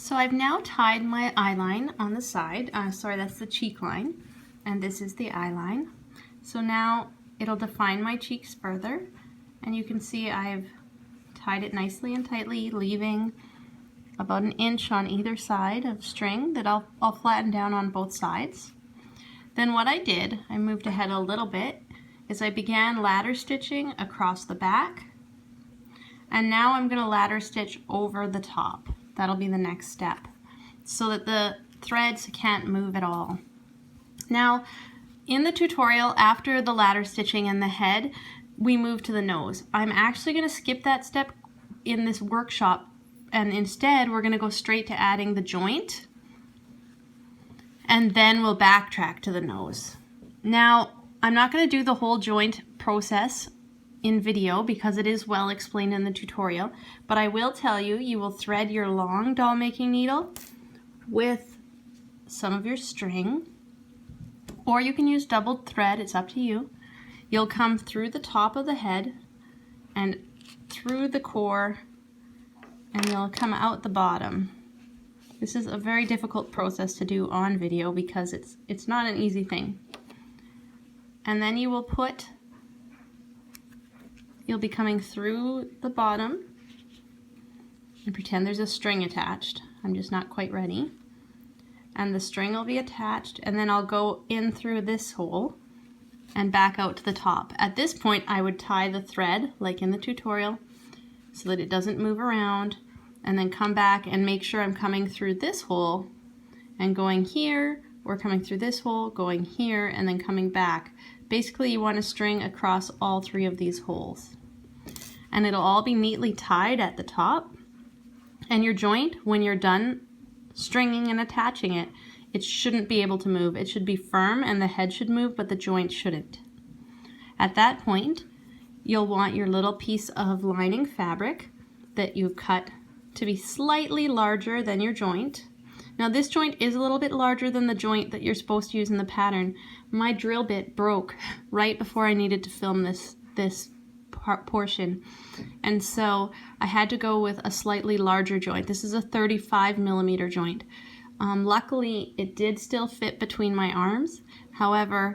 So I've now tied my eye line on the side. Sorry, that's the cheek line, and this is the eye line. So now it'll define my cheeks further, and you can see I've tied it nicely and tightly, leaving about 1 inch on either side of string that I'll flatten down on both sides. Then what I did, I moved ahead a little bit, is I began ladder stitching across the back, and now I'm going to ladder stitch over the top. That'll be the next step, so that the threads can't move at all. Now, in the tutorial, after the ladder stitching and the head, we move to the nose. I'm actually going to skip that step in this workshop, and instead we're going to go straight to adding the joint, and then we'll backtrack to the nose. Now, I'm not going to do the whole joint process in video because it is well explained in the tutorial, but I will tell you, you will thread your long doll making needle with some of your string, or you can use doubled thread, it's up to you. You'll come through the top of the head and through the core, and you'll come out the bottom. This is a very difficult process to do on video because it's not an easy thing. And then you'll be coming through the bottom, and pretend there's a string attached. I'm just not quite ready. And the string will be attached, and then I'll go in through this hole and back out to the top. At this point, I would tie the thread, like in the tutorial, so that it doesn't move around, and then come back and make sure I'm coming through this hole and going here, or coming through this hole, going here, and then coming back. Basically, you want to string across all 3 of these holes. And it'll all be neatly tied at the top. And your joint, when you're done stringing and attaching it, it shouldn't be able to move. It should be firm and the head should move, but the joint shouldn't. At that point, you'll want your little piece of lining fabric that you've cut to be slightly larger than your joint. Now this joint is a little bit larger than the joint that you're supposed to use in the pattern. My drill bit broke right before I needed to film this portion, and so I had to go with a slightly larger joint. This is a 35mm joint. Luckily, it did still fit between my arms. However,